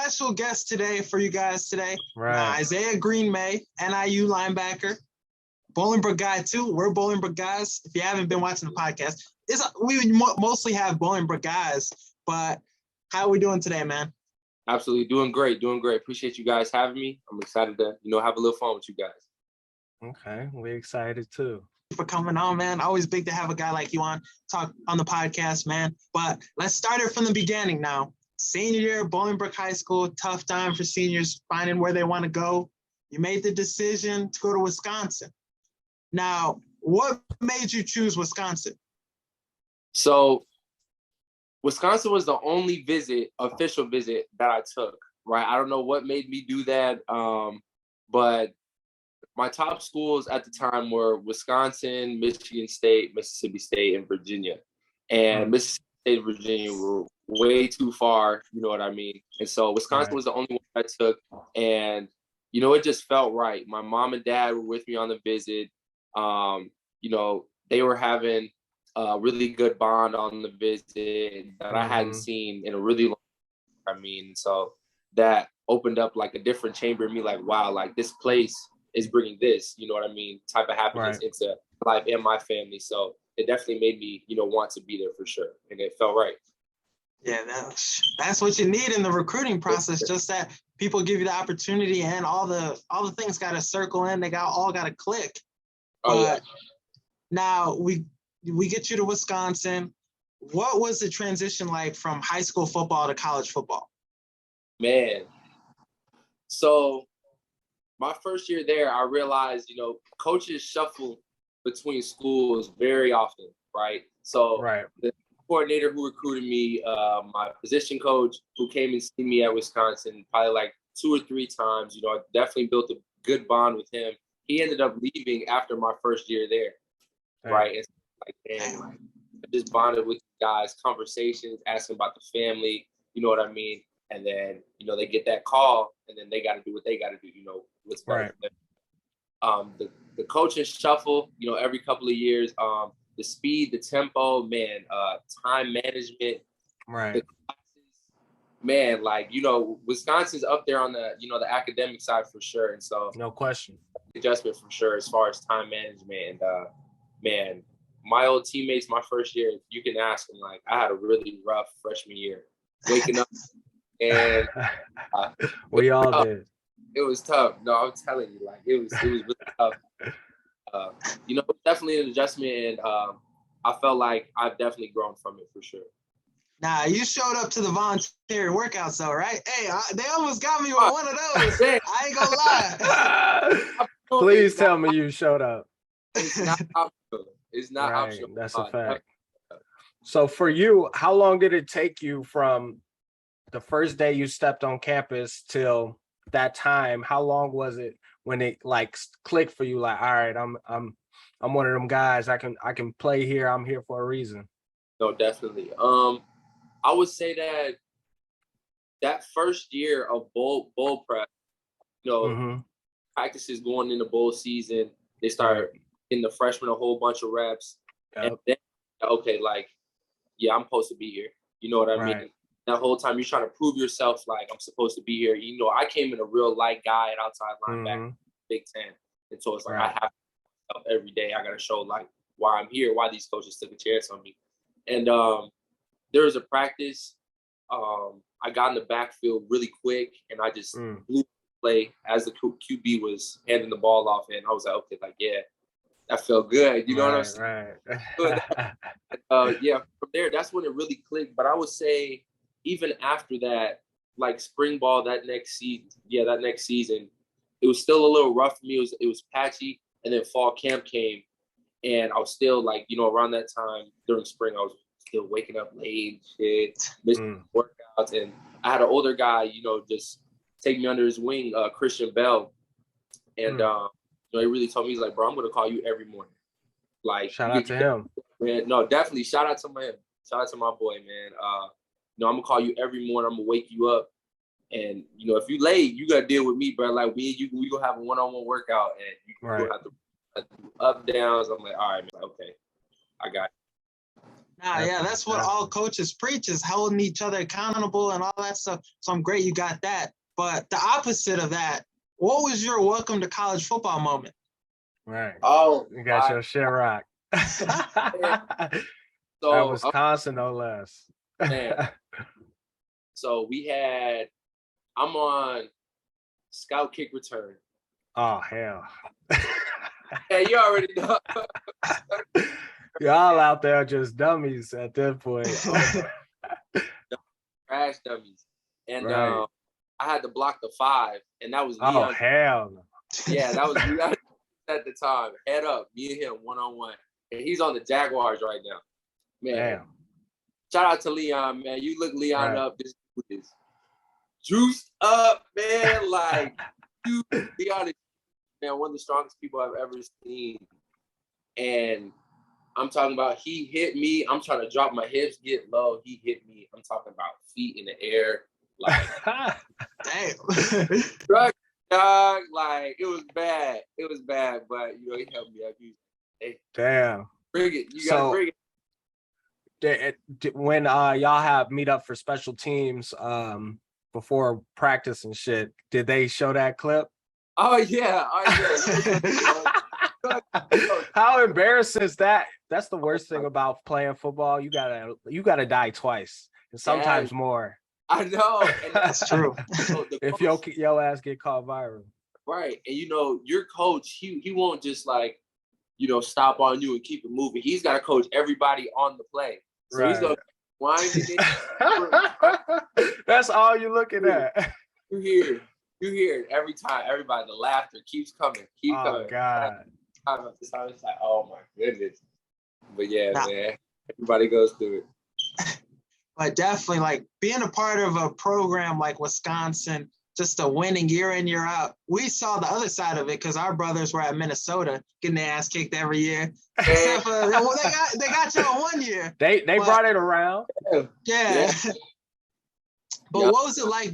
special guest today for you guys today. Right. Izayah Green-May, NIU linebacker. Bolingbrook guy too. We're Bolingbrook guys. If you haven't been watching the podcast, we mostly have Bolingbrook guys. But how are we doing today, man? Absolutely. Doing great. Appreciate you guys having me. I'm excited to, have a little fun with you guys. Okay. We're excited too. For coming on, man. Always big to have a guy like you on talk on the podcast, man. But let's start it from the beginning now. Senior year, Bolingbrook High School, tough time for seniors finding where they want to go. You made the decision to go to Wisconsin. Now, what made you choose Wisconsin? So Wisconsin was the only official visit that I took, right? I don't know what made me do that, but my top schools at the time were Wisconsin, Michigan State, Mississippi State, and Virginia. And Mississippi State and Virginia were way too far, you know what I mean? And so Wisconsin was the only one I took, and, it just felt right. My mom and dad were with me on the visit. They were having a really good bond on the visit that I hadn't seen in a really long time. I mean, so that opened up like a different chamber in me, like, wow, like this place is bringing this, you know what I mean, type of happiness into life and my family. So it definitely made me, want to be there for sure. And it felt right. Yeah, that's what you need in the recruiting process. Just that people give you the opportunity, and all the things got to circle in. They all got to click. Now we get you to Wisconsin. What was the transition like from high school football to college football? Man, so my first year there, I realized, coaches shuffle between schools very often, right? So the coordinator who recruited me, my position coach who came and see me at Wisconsin probably like 2 or 3 times, I definitely built a good bond with him. He ended up leaving after my first year there, right? And like, damn, I just bonded with guys, conversations, asking about the family, you know what I mean? And then, they get that call, and then they got to do what they got to do, what's better for them. The coaching shuffle, every couple of years, the speed, the tempo, man, time management, the classes, man, like, Wisconsin's up there on the, the academic side for sure. And so no question. Adjustment for sure as far as time management. And man, my old teammates, my first year, you can ask them, like, I had a really rough freshman year, waking up. And we all did. It was tough. No, I'm telling you, like, it was really tough. Definitely an adjustment, and I felt like I've definitely grown from it for sure. Nah, you showed up to the voluntary workouts though, right? Hey, they almost got me with one of those. I ain't gonna lie. Please tell me you showed up. It's not optional. It's not optional. That's a fact. So for you, how long did it take you from the first day you stepped on campus till that time? How long was it when it like clicked for you? Like, all right, I'm one of them guys. I can play here. I'm here for a reason. No, definitely. I would say that first year of bowl prep, practices going into bowl season, they start getting the freshmen a whole bunch of reps, and then okay, like, yeah, I'm supposed to be here. You know what I mean? That whole time you're trying to prove yourself, like, I'm supposed to be here. I came in a real light guy at outside linebacker, Big Ten, and so it's like I have to every day. I got to show like why I'm here, why these coaches took a chance on me. And there was a practice. I got in the backfield really quick, and I just blew the play as the QB was handing the ball off, and I was like, okay, like, yeah, that felt good. You know what I'm saying? Yeah, from there, that's when it really clicked. But I would say even after that, like spring ball that next season, it was still a little rough for me. It was patchy, and then fall camp came, and I was still like, around that time during spring, I was still waking up late, missing workouts, and I had an older guy, just take me under his wing, Christian Bell, and he really told me, he's like, bro, I'm gonna call you every morning. Like, shout out to him. Man, no, definitely shout out to him. Shout out to my boy, man. I'm gonna call you every morning. I'm gonna wake you up, and if you late, you gotta deal with me, bro. Like, we gonna have a one-on-one workout, and you gonna have to do up downs. I'm like, all right, man, okay, I got it. Nah, yeah, that's what all coaches preach, is holding each other accountable and all that stuff. So I'm great you got that. But the opposite of that, what was your welcome to college football moment? Right. Oh, you got your shit rocked. So Wisconsin, no less. Man. So I'm on scout kick return. Oh, hell. Yeah, you already know. Y'all out there just dummies at this point. Trash dummies. And right. I had to block the 5, and that was Leon. Oh, hell no. Yeah, that was Leon at the time. Head up, me and him one-on-one. And he's on the Jaguars right now. Man. Damn. Shout out to Leon, man. You look Leon up. This dude is juiced up, man. Like, Leon is, man, one of the strongest people I've ever seen. And I'm talking about, he hit me. I'm trying to drop my hips, get low. He hit me. I'm talking about feet in the air. Like, damn. Drug dog. Like, it was bad. It was bad, but, you know, he helped me out. Hey, damn. Bring it. You got to bring it. When y'all have meet up for special teams before practice and shit, did they show that clip? Oh yeah. How embarrassing is that? That's the worst thing about playing football. You gotta die twice and sometimes more. I know. And that's true. If your ass get caught viral. Right. And you know, your coach, he won't just like, you know, stop on you and keep it moving. He's got to coach everybody on the play. So he's going to wind it. That's all you're looking at. You hear it every time. Everybody, the laughter keeps coming. Coming. Oh, God. It's like, oh, my goodness. But, yeah, man, everybody goes through it. But definitely, like, being a part of a program like Wisconsin, just a winning year in, year out. We saw the other side of it because our brothers were at Minnesota getting their ass kicked every year. Except for, they got you on one year. They brought it around. Yeah. But what was it like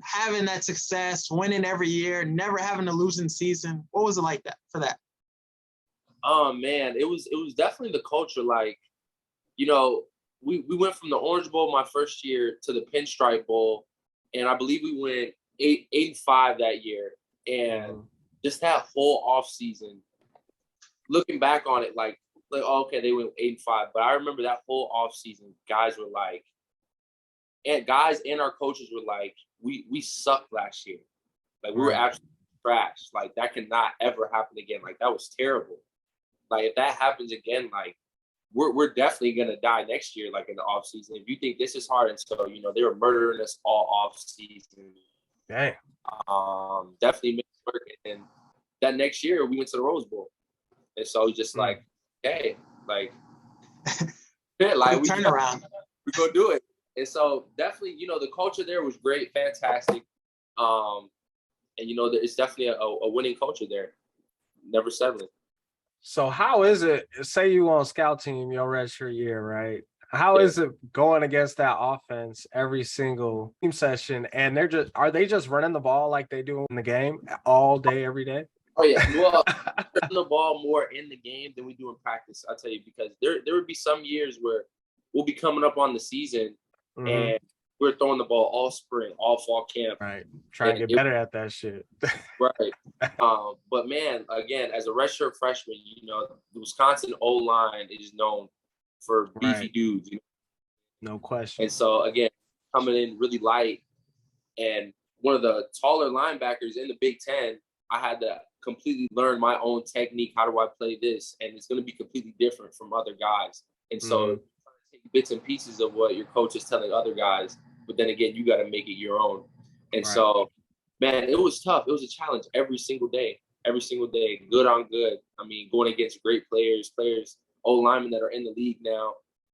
having that success, winning every year, never having a losing season? What was it like for that? Oh man, it was definitely the culture. Like, you know, we went from the Orange Bowl my first year to the Pinstripe Bowl, and I believe we went 8-5 that year. And just that whole off season, looking back on it, like okay, they went 8-5, but I remember that whole off season, guys were like, and guys and our coaches were like, we sucked last year, like we were absolutely trash, like that cannot ever happen again, like that was terrible, like if that happens again, like we're definitely gonna die next year, like in the off season. If you think this is hard, and so you know they were murdering us all off season. Dang. Definitely made it work. And that next year we went to the Rose Bowl, and so just like, hey, like, like turn around, we gonna do it. And so definitely, you know, the culture there was great, fantastic, and you know, it's definitely a winning culture there, never settling. So how is it? Say you on scout team your redshirt year, right? How is it going against that offense every single team session? And are they just running the ball like they do in the game all day, every day? Oh yeah, well, running the ball more in the game than we do in practice. I'll tell you, because there would be some years where we'll be coming up on the season and we're throwing the ball all spring, all fall camp. Right, trying to get better at that shit. Right. But man, again, as a redshirt freshman, you know, the Wisconsin O-line is known for beefy dudes. You know? No question. And so, again, coming in really light and one of the taller linebackers in the Big Ten, I had to completely learn my own technique. How do I play this? And it's going to be completely different from other guys. And so take bits and pieces of what your coach is telling other guys, but then again, you got to make it your own. And so, man, it was tough. It was a challenge every single day, good on good. I mean, going against great players, old linemen that are in the league now.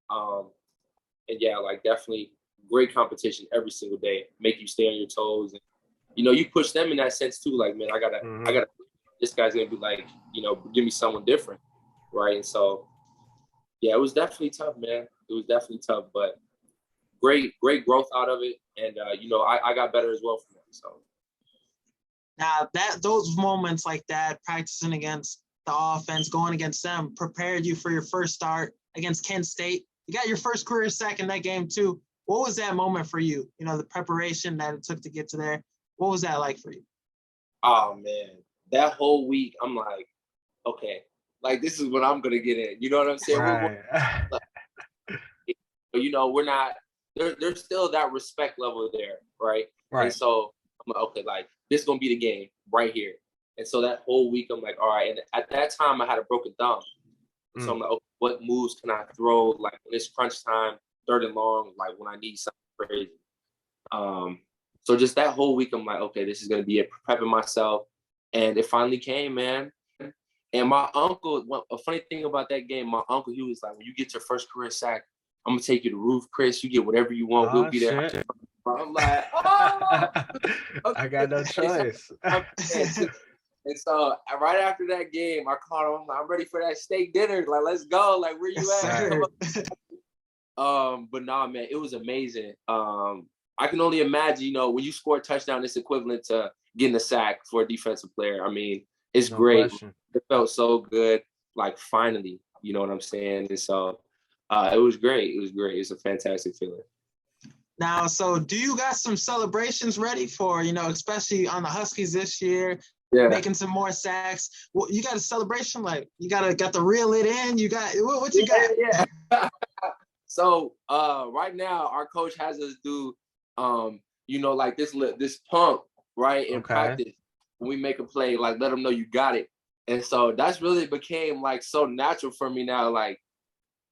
And yeah, like definitely great competition every single day, make you stay on your toes. And, you know, you push them in that sense too. Like, man, I gotta, this guy's going to be like, you know, give me someone different. Right. And so, yeah, it was definitely tough, man. It was definitely tough, but great growth out of it. And, you know, I got better as well from it. So. Now those moments like that, practicing against the offense, going against them, prepared you for your first start against Kent State. You got your first career sack in that game too. What was that moment for you? You know, the preparation that it took to get to there. What was that like for you? Oh man, that whole week, I'm like, okay, like this is what I'm gonna get in. You know what I'm saying? Right. But you know, we're not. There's still that respect level there, right? Right. And so I'm like, okay, like this is gonna be the game right here. And so that whole week, I'm like, all right. And at that time, I had a broken thumb. So I'm like, okay, what moves can I throw? Like when it's crunch time, 3rd and long, like when I need something crazy. So just that whole week, I'm like, okay, this is gonna be it, prepping myself. And it finally came, man. And my uncle, a funny thing about that game, my uncle, he was like, when you get your first career sack, I'm gonna take you to roof, Chris. You get whatever you want. We'll be there. Shit. I'm like, oh, okay. I got no choice. And so right after that game, I called him. I'm like, I'm ready for that steak dinner. Like, let's go. Like, where you at? But nah, man, it was amazing. I can only imagine, you know, when you score a touchdown, it's equivalent to getting a sack for a defensive player. I mean, it's great. Question. It felt so good. Like, finally, you know what I'm saying? And so it was great. It was great. It's a fantastic feeling. Now, so do you got some celebrations ready for, you know, especially on the Huskies this year, making some more sacks? Well, you got a celebration, like you got to reel it in. You got what you got? Yeah. So right now, our coach has us do, you know, like this pump, right, in practice. When we make a play, like let them know you got it. And so that's really became like so natural for me now, like.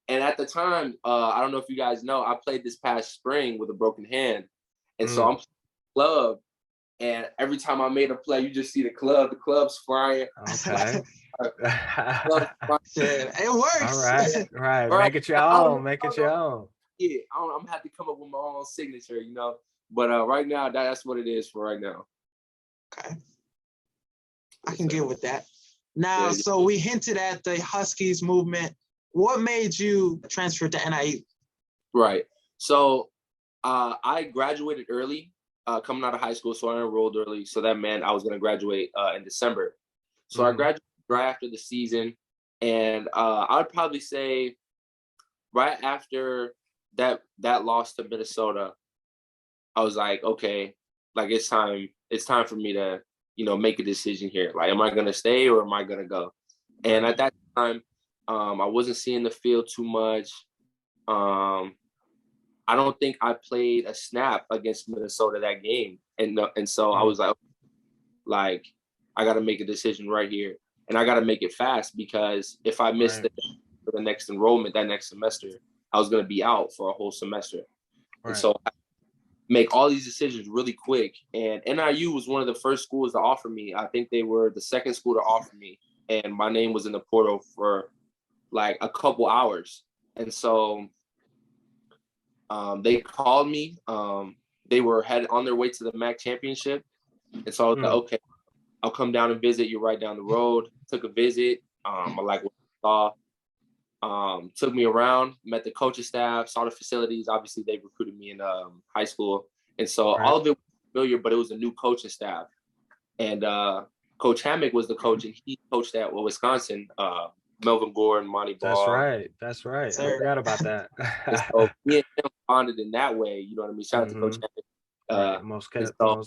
And at the time, I don't know if you guys know, I played this past spring with a broken hand. And so I'm playing club. And every time I made a play, you just see the club's flying. Okay. It works. All right. Make it your own. Make it your own. Yeah, I'm gonna have to come up with my own signature, you know. But right now, that's what it is for right now. Okay. I can get with that. Now, so we hinted at the Huskies movement. What made you transfer to NIU? Right. So I graduated early, coming out of high school, so I enrolled early. So that meant I was going to graduate in December. So I graduated right after the season. And I'd probably say right after that loss to Minnesota, I was like, okay, like it's time for me to, you know, make a decision here. Like, am I going to stay or am I going to go? And at that time, I wasn't seeing the field too much. I don't think I played a snap against Minnesota that game. And so I was like, I got to make a decision right here. And I got to make it fast because if I missed the next enrollment, that next semester, I was going to be out for a whole semester. And so I make all these decisions really quick. And NIU was one of the first schools to offer me. I think they were the second school to offer me. And my name was in the portal for like a couple hours. And so they called me. They were headed on their way to the MAC championship. And so I was like, okay, I'll come down and visit you right down the road. Took a visit. I like what I saw. Took me around, met the coaching staff, saw the facilities. Obviously, they recruited me in high school. And so all of it was familiar, but it was a new coaching staff. And Coach Hammock was the coach, and he coached at Wisconsin. Melvin Gore and Monty Ball. That's right. I forgot about that. So me and him bonded in that way. You know what I mean? Shout out to Coach Hammock. Most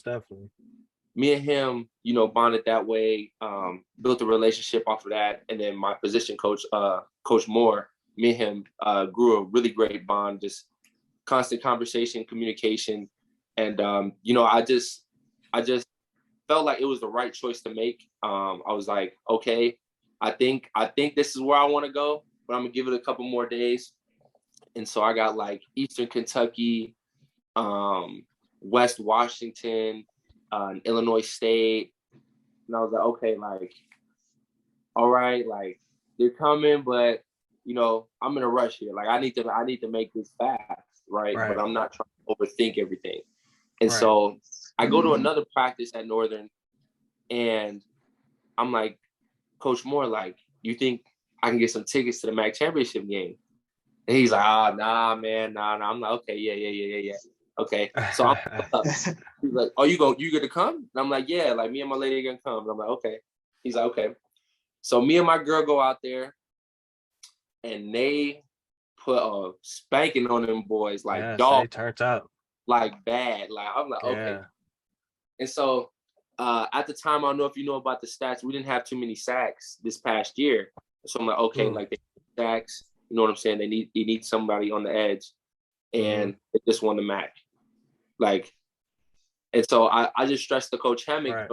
definitely. Me and him, you know, bonded that way. Built a relationship off of that, and then my position coach, Coach Moore, me and him grew a really great bond. Just constant conversation, communication, and you know, I just felt like it was the right choice to make. I was like, okay, I think this is where I want to go, but I'm gonna give it a couple more days. And so I got like Eastern Kentucky, West Washington, Illinois State, and I was like, okay, like, all right, like they're coming, but you know, I'm in a rush here. Like I need to make this fast, right? But I'm not trying to overthink everything. And so I go to another practice at Northern, and I'm like, Coach Moore, like, you think I can get some tickets to the MAC championship game? And he's like, nah, man, nah. I'm like, okay, yeah. Okay. So I'm he's like, oh, you gonna come? And I'm like, yeah, like me and my lady are gonna come. And I'm like, okay. He's like, okay. So me and my girl go out there, and they put a spanking on them boys, like yeah, dog, so turned up, like bad. Like I'm like, okay. And so at the time, I don't know if you know about the stats, we didn't have too many sacks this past year. So I'm like, okay, like they need sacks, you know what I'm saying? They need somebody on the edge, and they just won the MAC. Like, and so I just stressed to Coach Hammock, right.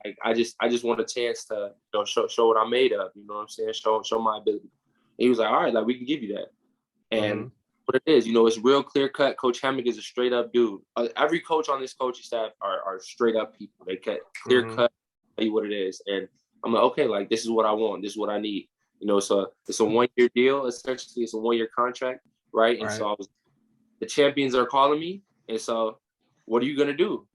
Like I just want a chance to show what I'm made of, you know what I'm saying? Show my ability. And he was like, all right, like we can give you that. And what it is, it's real clear cut. Coach Hammock is a straight up dude. Every coach on this coaching staff are straight up people. They clear cut, tell you what it is. And I'm like, okay, like this is what I want. This is what I need. So it's a 1-year deal. Essentially, it's a 1-year contract, right? And so the champions are calling me. And so what are you going to do?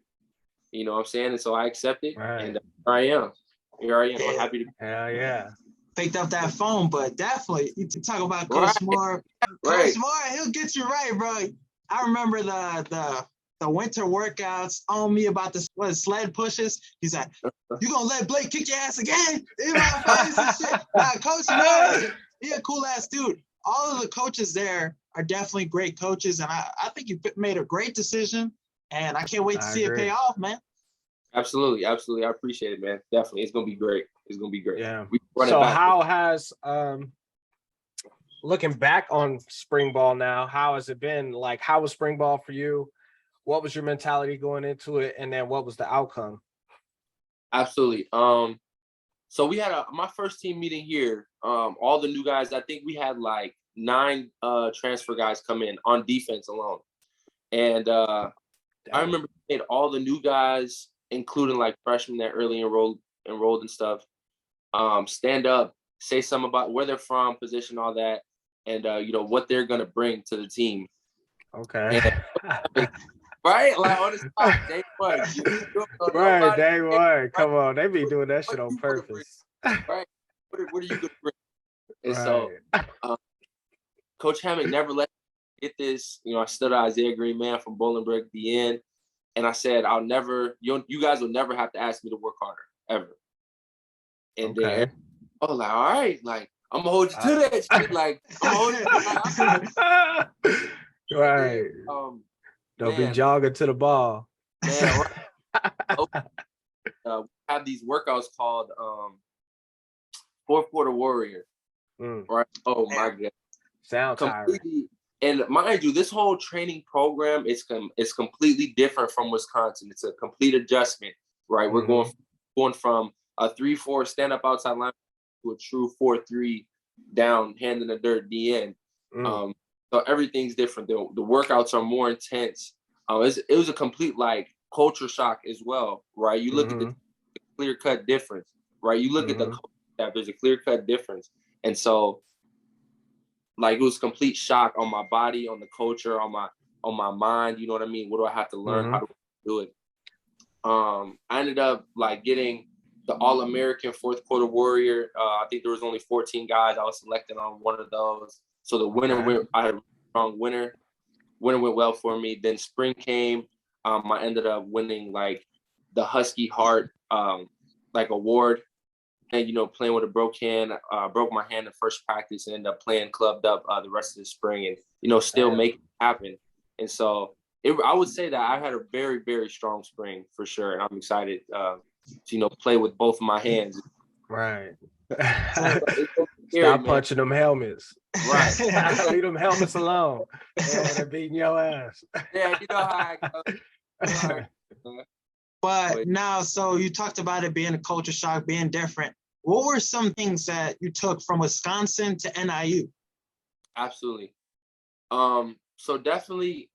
You know what I'm saying? And so I accepted. Right. And here I am. I'm happy to. Hell yeah. Picked up that phone, but definitely you talk about Coach Moore. Coach Moore, he'll get you right, bro. I remember the winter workouts on me about the sled pushes. He's like, "You gonna let Blake kick your ass again?" In my face and shit. Nah, Coach Moore, he a cool ass dude. All of the coaches there are definitely great coaches, and I think you made a great decision, and I can't wait to see it pay off, man. Absolutely. I appreciate it, man. Definitely, it's gonna be great. It's gonna be great. Yeah. So how has looking back on spring ball now, how has it been? Like, how was spring ball for you? What was your mentality going into it? And then what was the outcome? Absolutely. So we had my first team meeting here. All the new guys, I think we had like 9 transfer guys come in on defense alone. And I remember all the new guys, including like freshmen that early enrolled and stuff, stand up, say something about where they're from, position, all that, and what they're gonna bring to the team. Okay. And, right, like on the spot, day one. Right, day one. Come on, they be doing that shit on purpose. Right. What are you gonna bring? And so, Coach Hammond never let me get this. I stood at Izayah Green-May from Bolingbrook, DN, and I said, you guys will never have to ask me to work harder, ever. And then I was like, all right, like I'm gonna hold you to that shit. Like I'm gonna hold you. Right. Don't be jogging to the ball. Man, we have these workouts called fourth quarter warrior. Right. Oh my God. Sound tiring. And mind you, this whole training program is completely different from Wisconsin. It's a complete adjustment, right? We're going from a 3-4 stand up outside line to a true 4-3 down, hand in the dirt DN. So everything's different. The workouts are more intense. It was a complete like culture shock as well, right? You look at the clear cut difference, right? You look at the staff, there's a clear cut difference, and so like it was complete shock on my body, on the culture, on my mind. You know what I mean? What do I have to learn? How do I do it? I ended up like getting the All-American fourth quarter warrior. I think there was only 14 guys. I was selected on one of those. So the winner I had a strong winner. Winner went well for me. Then spring came. I ended up winning like the Husky Heart like award. And playing with a broke hand, broke my hand in first practice, and ended up playing clubbed up the rest of the spring, and still make it happen. And so I would say that I had a very, very strong spring for sure, and I'm excited to play with both of my hands. Right. Scary, Stop punching them helmets. Right. Leave them helmets alone. They're beating your ass. Yeah, you know how I go. But now, so you talked about it being a culture shock, being different. What were some things that you took from Wisconsin to NIU? Absolutely. So definitely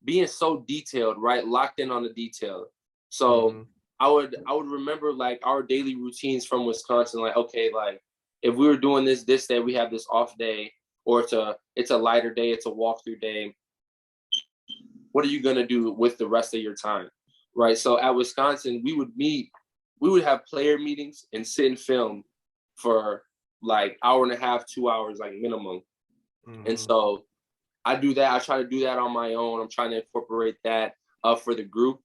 being so detailed, right? Locked in on the detail. So I would remember like our daily routines from Wisconsin, like, okay, like if we were doing this day, we have this off day, or it's a lighter day, it's a walkthrough day. What are you gonna do with the rest of your time? Right. So at Wisconsin, we would have player meetings and sit and film for like hour and a half, 2 hours, like minimum. And so I do that. I try to do that on my own. I'm trying to incorporate that for the group.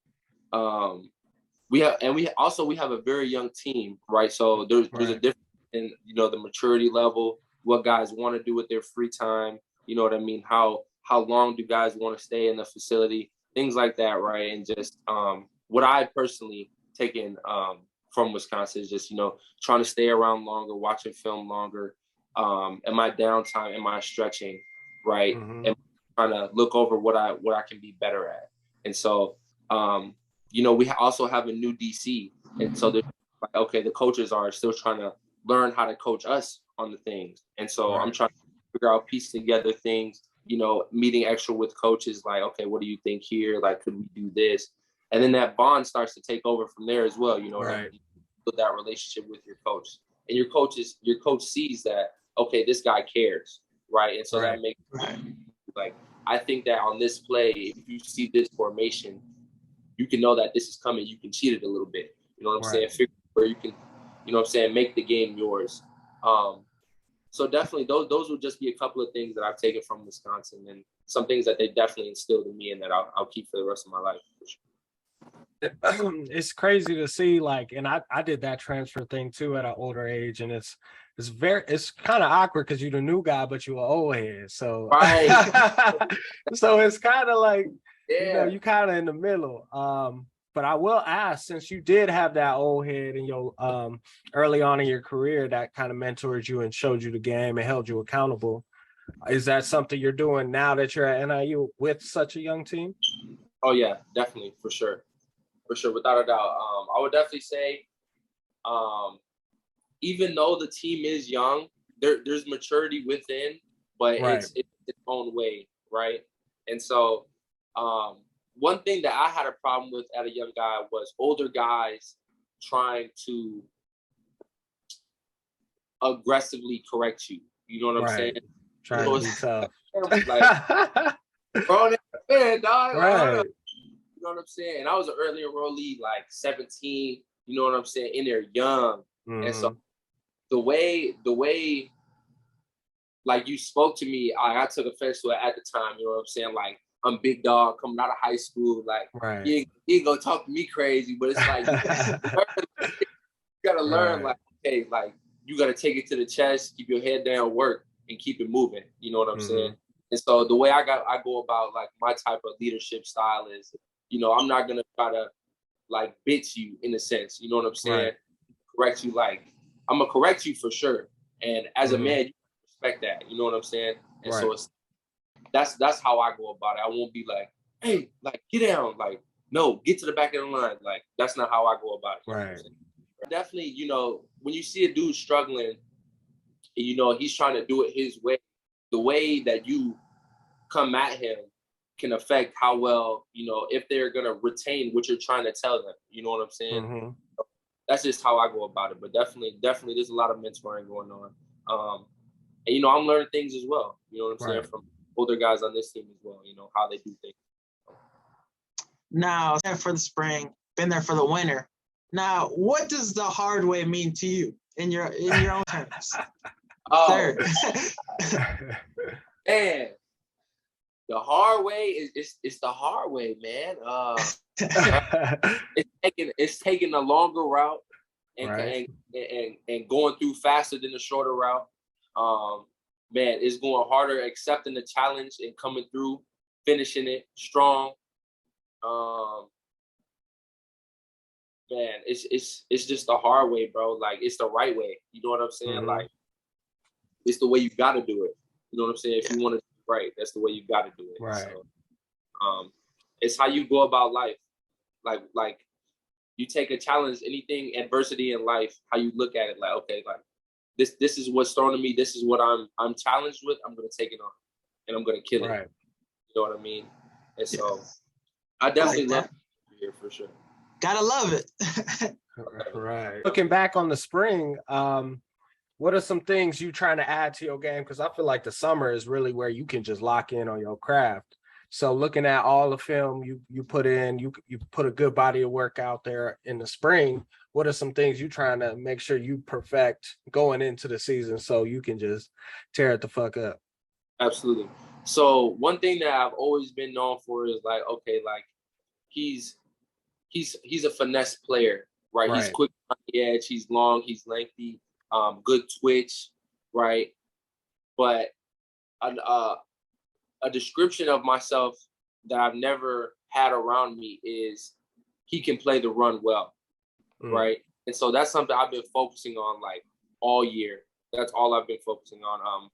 We have a very young team, right? So there's a difference in, the maturity level. what guys want to do with their free time. You know what I mean? How long do guys want to stay in the facility? Things like that, right? And just what I personally taken from Wisconsin is just, you know, trying to stay around longer, watching film longer, and my downtime and my stretching, right? Mm-hmm. And trying to look over what I can be better at. And so, you know, we also have a new DC. And so, like, okay, the coaches are still trying to learn how to coach us on the things. And so I'm trying to figure out, piece together things, you know, meeting extra with coaches, like, okay, what do you think here? Like, could we do this? And then that bond starts to take over from there as well. You know, build that relationship with your coach, and your coach sees that, okay, this guy cares, right? And so that makes like, I think that on this play, if you see this formation, you can know that this is coming. You can cheat it a little bit. You know what I'm saying? Figure where you can, you know what I'm saying, make the game yours. So definitely those will just be a couple of things that I've taken from Wisconsin, and some things that they definitely instilled in me and that I'll keep for the rest of my life. For sure. It's crazy to see, like, and I did that transfer thing too at an older age, and it's kind of awkward because you're the new guy, but you're an old head. So, so it's kind of like, you know, you kind of in the middle. But I will ask, since you did have that old head in your early on in your career that kind of mentored you and showed you the game and held you accountable, is that something you're doing now that you're at NIU with such a young team? Oh yeah, definitely, for sure, without a doubt. I would definitely say, even though the team is young, there's maturity within, but it's its own way, right? And so, one thing that I had a problem with at a young guy was older guys trying to aggressively correct you. You know what I'm saying? Trying to be tough. Like, bro, man, dog. Right. You know what I'm saying? And I was an early enrollee, like 17. You know what I'm saying? In there, young. And so the way, like, you spoke to me, I took offense to it at the time. You know what I'm saying? Like, I'm big dog coming out of high school. Like, you ain't gonna talk to me crazy, but it's like, you gotta learn, like, okay, like, you gotta take it to the chest, keep your head down, work, and keep it moving. You know what I'm saying? And so the way I go about, like, my type of leadership style is, you know, I'm not gonna try to, like, bitch you in a sense. You know what I'm saying? Correct you, like, I'm gonna correct you for sure. And as a man, you respect that. You know what I'm saying? And so it's, that's how I go about it. I won't be like, hey, like, get down. Like, no, get to the back of the line. Like, that's not how I go about it. Definitely, you know, when you see a dude struggling, and, you know, he's trying to do it his way, the way that you come at him can affect how well, you know, if they're going to retain what you're trying to tell them. You know what I'm saying? So that's just how I go about it. But definitely, there's a lot of mentoring going on. And, you know, I'm learning things as well. You know what I'm saying? From older guys on this team as well, you know, how they do things. Now, for the spring, been there for the winter. Now, what does the hard way mean to you in your own terms? Oh, man, the hard way is the hard way, man. It's taking a longer route and going through faster than the shorter route. Man, it's going harder, accepting the challenge and coming through, finishing it strong. Man, it's just the hard way, bro. Like, it's the right way. You know what I'm saying? Like, it's the way you got to do it. You know what I'm saying? If you want to do it right, that's the way you got to do it. So, it's how you go about life. Like you take a challenge, anything, adversity in life, how you look at it. Like, okay, like, this is what's thrown at me. This is what I'm challenged with. I'm gonna take it on, and I'm gonna kill it. You know what I mean? And so, I definitely love it here for sure. Gotta love it. Looking back on the spring, what are some things you trying to add to your game? Because I feel like the summer is really where you can just lock in on your craft. So looking at all the film you put in, you put a good body of work out there in the spring. What are some things you trying to make sure you perfect going into the season so you can just tear it the fuck up? Absolutely. So one thing that I've always been known for is, like, okay, like, he's a finesse player, right? He's quick on the edge, he's long, he's lengthy, good twitch, right? but a description of myself that I've never had around me is he can play the run well, right? And so that's something I've been focusing on like all year. That's all I've been focusing on.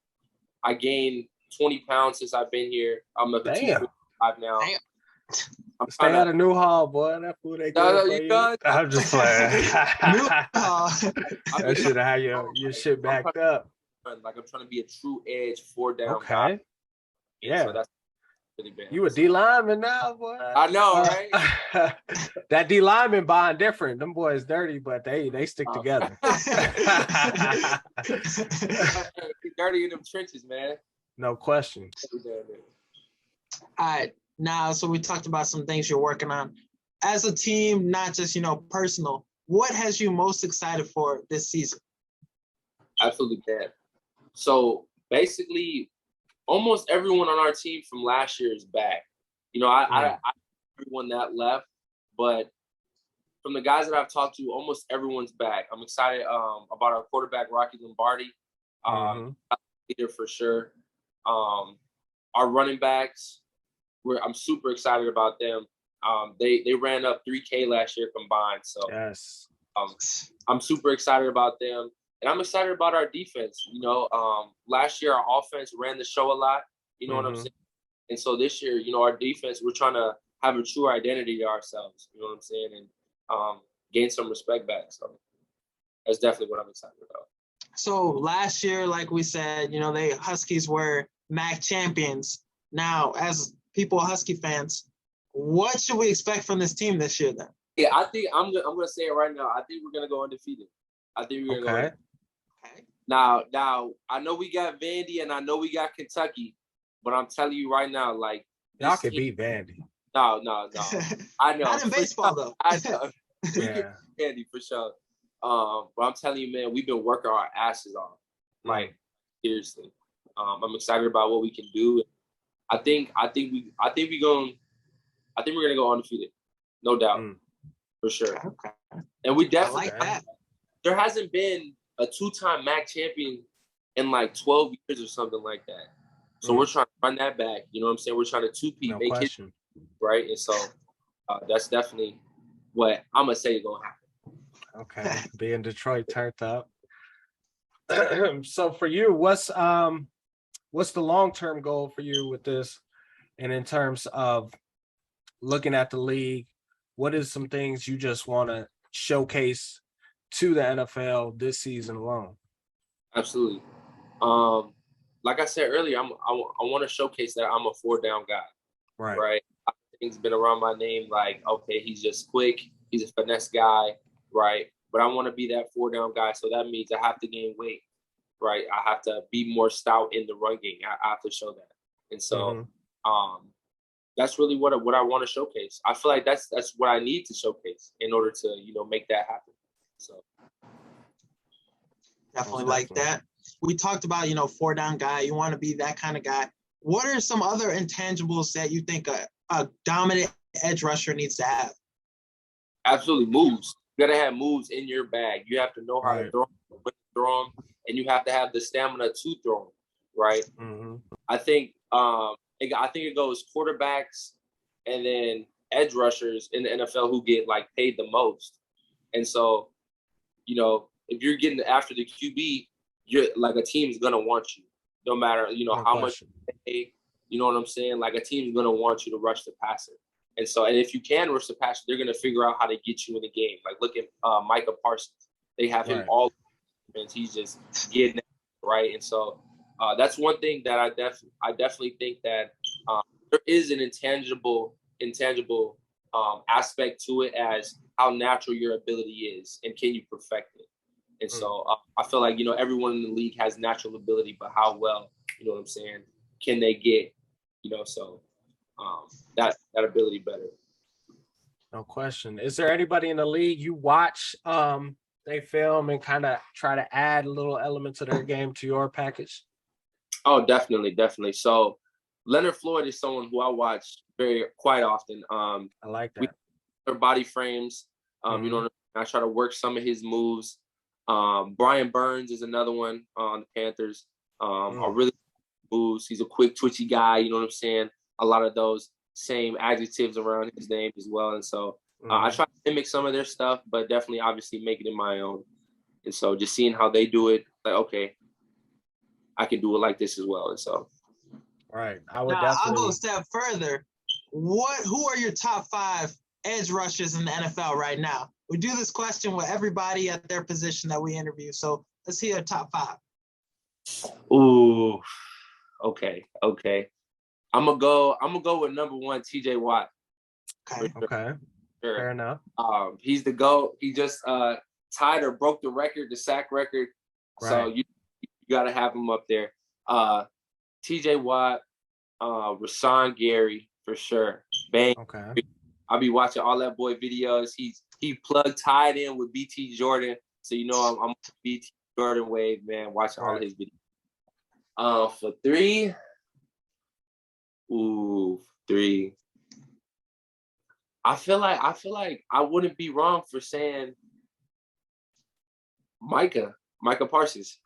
I gained 20 pounds since I've been here. I'm at 245 now. Damn. Stay out of New Hall, boy. That food ain't good for you. I'm just playing. That should have your shit backed up. Like I'm trying to be a true edge 4-down guy. Yeah. So that's really bad. You a D lineman now, boy. I know, right? That D lineman bond different. Them boys dirty, but they stick together. Dirty in them trenches, man. No question. All right. Now, so we talked about some things you're working on. As a team, not just, personal, what has you most excited for this season? Absolutely, man. So basically, almost everyone on our team from last year is back. I everyone that left, but from the guys that I've talked to, almost everyone's back. I'm excited about our quarterback, Rocky Lombardi. Leader for sure. Our running backs, I'm super excited about them. They ran up 3K last year combined. So yes, I'm super excited about them. And I'm excited about our defense. Last year our offense ran the show a lot. You know what I'm saying? And so this year, our defense, we're trying to have a true identity to ourselves. You know what I'm saying? And gain some respect back. So that's definitely what I'm excited about. So last year, like we said, the Huskies were MAC champions. Now, as people Husky fans, what should we expect from this team this year then? Yeah, I think I'm gonna say it right now. I think we're gonna go undefeated. I think we're gonna go. Okay. Now I know we got Vandy and I know we got Kentucky, but I'm telling you right now, like y'all could beat Vandy. No. I know. Not in baseball though. I know. We could beat Vandy for sure. But I'm telling you, man, we've been working our asses off. Like seriously. I'm excited about what we can do. I think we're gonna go undefeated, no doubt, for sure. Okay. And we definitely like that. There hasn't been a 2-time MAC champion in like 12 years or something like that. So we're trying to run that back. You know what I'm saying? We're trying to two-peat, make history, right? And so that's definitely what I'm gonna say is gonna happen. Okay, being Detroit turned up. So for you, what's the long-term goal for you with this? And in terms of looking at the league, what is some things you just want to showcase to the NFL this season alone? Absolutely. Like I said earlier, I want to showcase that I'm a 4-down guy. Right. Things been around my name like, okay, he's just quick, he's a finesse guy, right? But I want to be that 4-down guy, so that means I have to gain weight, right? I have to be more stout in the run game. I have to show that, and so that's really what I want to showcase. I feel like that's what I need to showcase in order to make that happen. So definitely like that. We talked about 4-down guy. You want to be that kind of guy. What are some other intangibles that you think a dominant edge rusher needs to have? Absolutely, moves. You gotta have moves in your bag. You have to know how to throw them, and you have to have the stamina to throw them, right? I think it goes quarterbacks and then edge rushers in the NFL who get like paid the most. And so, if you're getting after the QB, you're like a team's gonna want you, no matter how much you pay. You know what I'm saying? Like a team's gonna want you to rush the passer. And so, and if you can rush the passer, they're gonna figure out how to get you in the game. Like look at Micah Parsons. They have him all, and he's just getting it, right. And so that's one thing that I definitely think that there is an intangible aspect to it, as how natural your ability is and can you perfect it. And so I feel like everyone in the league has natural ability, but how well, what I'm saying, can they get, so that ability better. No question. Is there anybody in the league you watch they film and kind of try to add a little element to their game to your package? Oh, definitely. So Leonard Floyd is someone who I watch quite often. I like that. Their body frames. I try to work some of his moves. Brian Burns is another one on the Panthers. are really moves. He's a quick, twitchy guy. You know what I'm saying? A lot of those same adjectives around his name as well. And so I try to mimic some of their stuff, but definitely, obviously, make it in my own. And so just seeing how they do it, like, okay, I can do it like this as well. And so, right, I would now, definitely. I'll go a step further. Who are your top 5 edge rushers in the NFL right now? We do this question with everybody at their position that we interview. So let's hear your top 5. Ooh, okay. I'm gonna go with number 1, TJ Watt. Okay. Sure. Okay. Sure. Fair enough. He's the GOAT. He just tied or broke the sack record. Right. So you gotta have him up there. TJ Watt, Rashawn Gary for sure. Bang. Okay. I'll be watching all that boy videos. He tied in with BT Jordan. So I'm BT Jordan wave, man, watching all of his videos. For 3. Ooh, 3. I feel like I wouldn't be wrong for saying Micah Parsons.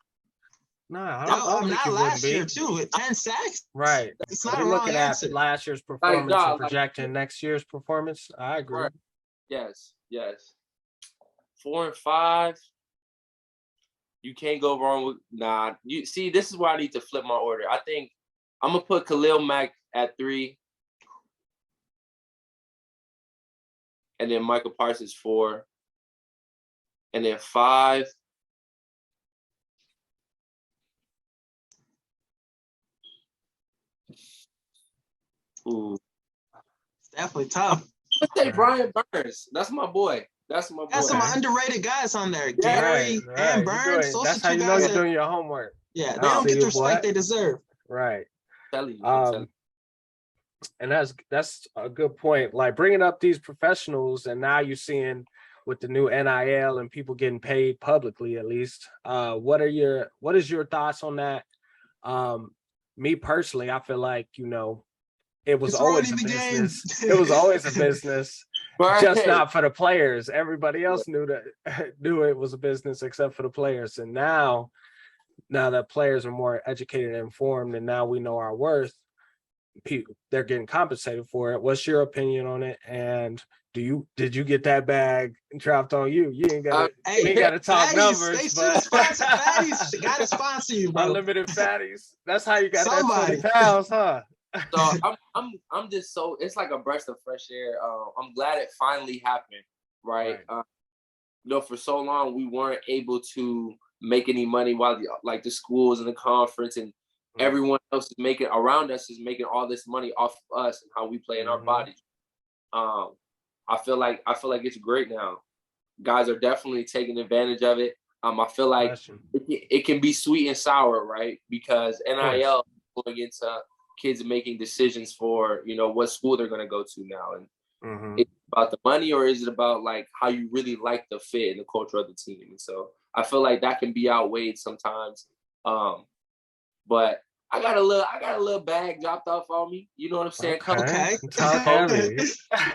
No, I don't think not you last would be. year too with 10 sacks. Right. It's not a wrong looking answer. At last year's performance and projecting next year's performance. I agree. Right. Yes. 4 and 5. You can't go wrong with You see, this is where I need to flip my order. I think I'm gonna put Khalil Mack at 3, and then Michael Parsons 4, and then 5. Ooh, it's definitely tough. Let's say Brian Burns. That's my boy. That's my boy. Got some underrated guys on there. Yeah, Gary and Burns. That's how you know you're doing your homework. Yeah, they don't get the respect they deserve. Right. Tell you. And that's a good point. Like bringing up these professionals, and now you're seeing with the new NIL and people getting paid publicly, at least. What is your thoughts on that? Me personally, I feel like it was always a business. It was always a business, just not for the players. Everybody else knew it was a business except for the players. And now that players are more educated and informed, and now we know our worth, they're getting compensated for it. What's your opinion on it? And did you get that bag dropped on you? You ain't got to talk numbers. Fatties got to sponsor you, bro. Unlimited fatties. That's how you got that 20 pounds, huh? So I'm just so, it's like a breath of fresh air. I'm glad it finally happened, right? For so long we weren't able to make any money while the schools and the conference and everyone else around us is making all this money off of us and how we play in our bodies. I feel like it's great now. Guys are definitely taking advantage of it. I feel like it can be sweet and sour, right? Because NIL going into kids making decisions for what school they're going to go to now, and it's about the money, or is it about like how you really like the fit and the culture of the team? And so I feel like that can be outweighed sometimes. But I got a little bag dropped off on me. You know what I'm saying? Okay.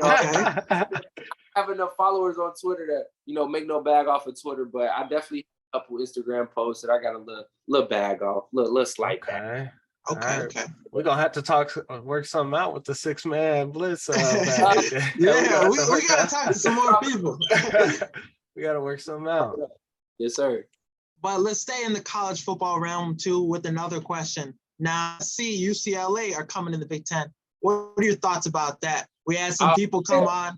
I have enough followers on Twitter to make no bag off of Twitter, but I definitely have a couple Instagram posts that I got a little bag off, little slight bag. Okay. We're gonna have to work something out with the 6-man blitz. We gotta talk to some more people. We gotta work something out. Yes, sir. But let's stay in the college football realm too with another question. Now, UCLA are coming in the Big Ten. What are your thoughts about that? We had some people come on.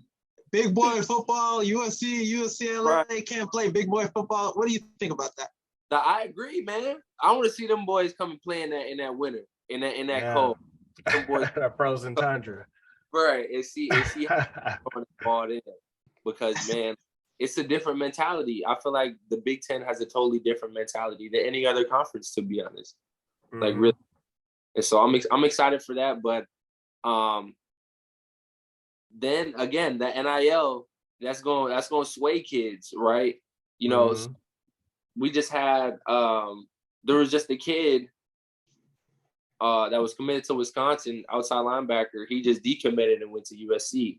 Big boy football, USC, UCLA can't play big boy football. What do you think about that? Now, I agree, man. I want to see them boys come and play in that winter, in that cold. Them boys, that frozen tundra. Right, and see how ball in, because man, it's a different mentality. I feel like the Big Ten has a totally different mentality than any other conference, to be honest. Like really, and so I'm excited for that. But then again, the NIL that's going to sway kids, right? We just had there was just a kid that was committed to Wisconsin, outside linebacker. He just decommitted and went to USC.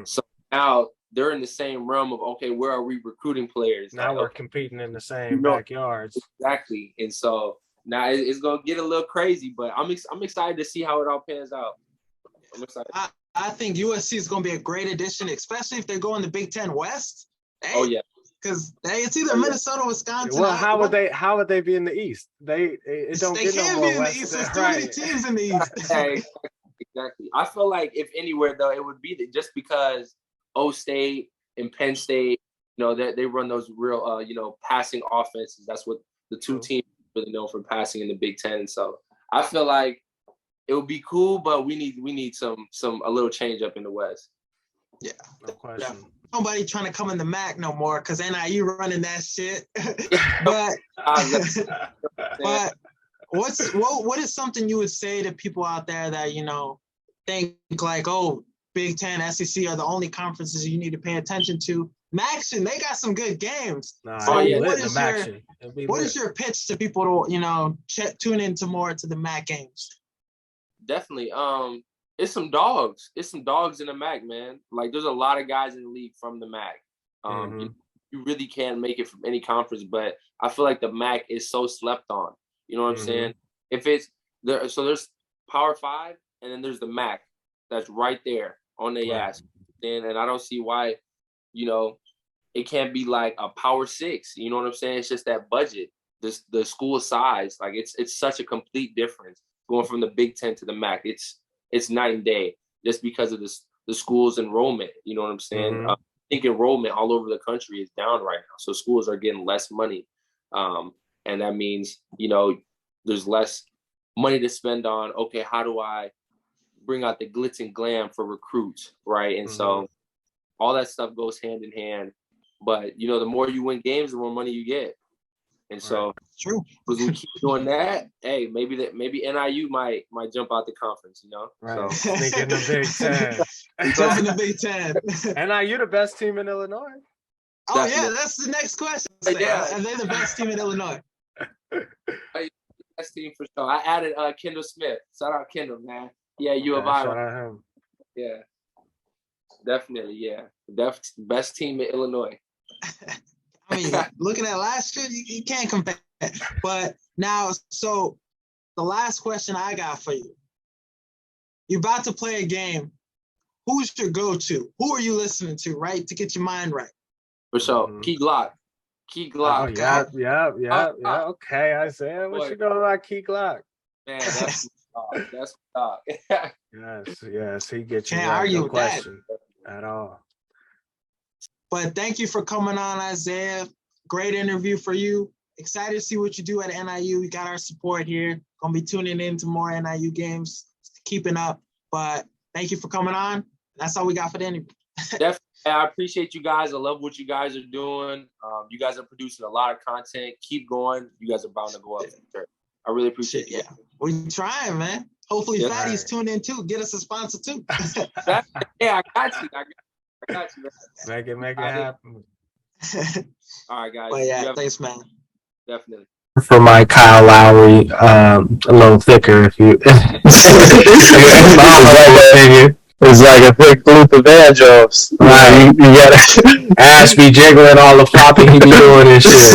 So now they're in the same realm of, okay, where are we recruiting players? Now we're competing in the same backyards. Exactly. And so Now it's gonna get a little crazy, but I'm excited to see how it all pans out. I'm excited. I think USC is gonna be a great addition, especially if they go in the Big Ten West. Hey, oh yeah, because it's either Minnesota or Wisconsin. Well, how would they be in the East? It don't get no more be in West. the East. There's too many teams in the East. Exactly. I feel like if anywhere though, it would be just because O State and Penn State, they run those real passing offenses. That's what the two teams really known for passing in the Big Ten. So I feel like it would be cool, but we need a little change up in the West. Yeah, no question. Nobody trying to come in the MAC no more because NIU running that shit. but what is something you would say to people out there that think like, oh, Big Ten, SEC are the only conferences you need to pay attention to? MACtion, they got some good games. What is your pitch to people to tune into more to the MAC games? Definitely. It's some dogs. It's some dogs in the MAC, man. Like there's a lot of guys in the league from the MAC. You really can't make it from any conference, but I feel like the MAC is so slept on. You know what I'm saying? If it's there, so there's Power 5, and then there's the MAC that's right there on the ass. And I don't see why, it can't be like a Power 6. You know what I'm saying? It's just that budget, the school size. Like it's such a complete difference going from the Big Ten to the MAC. It's night and day just because of the school's enrollment. You know what I'm saying? I think enrollment all over the country is down right now. So schools are getting less money. And that means, there's less money to spend on, okay, how do I bring out the glitz and glam for recruits, right? And so all that stuff goes hand in hand. But, the more you win games, the more money you get. And so, true. Because we keep doing that, hey, maybe NIU might jump out the conference, Right. So. Sneak in the Big Ten. Jump in the Big Ten. NIU the best team in Illinois? Oh, yeah, that's the next question. Yeah. Are they the best team in Illinois? Best team for sure. I added Kendall Smith. Shout out Kendall, man. Yeah, U of I. Shout out him. Yeah. Definitely, yeah. Best team in Illinois. I mean, looking at last year, you can't compare. But now, so the last question I got for you. You're about to play a game. Who's your go-to? Who are you listening to, right, to get your mind right? For sure. Key Glock. Oh, yeah. Okay, Isaiah. What you know about Key Glock? Man, that's top. Yes. He gets you. Can't argue with question at all. But thank you for coming on, Isaiah. Great interview for you. Excited to see what you do at NIU. We got our support here. Gonna be tuning in to more NIU games, keeping up. But thank you for coming on. That's all we got for the interview. Definitely. I appreciate you guys. I love what you guys are doing. You guys are producing a lot of content. Keep going. You guys are bound to go up. I really appreciate it. Yeah, we're trying, man. Hopefully, Fatty's tuned in too. Get us a sponsor too. Yeah, I got you. I got you. Make it happen. All right, guys. But yeah, thanks, man. Definitely. For my Kyle Lowry, a little thicker if you. It's like a thick Luther Vandross. Right, you gotta Ash be jiggling all the flopping he be doing and shit.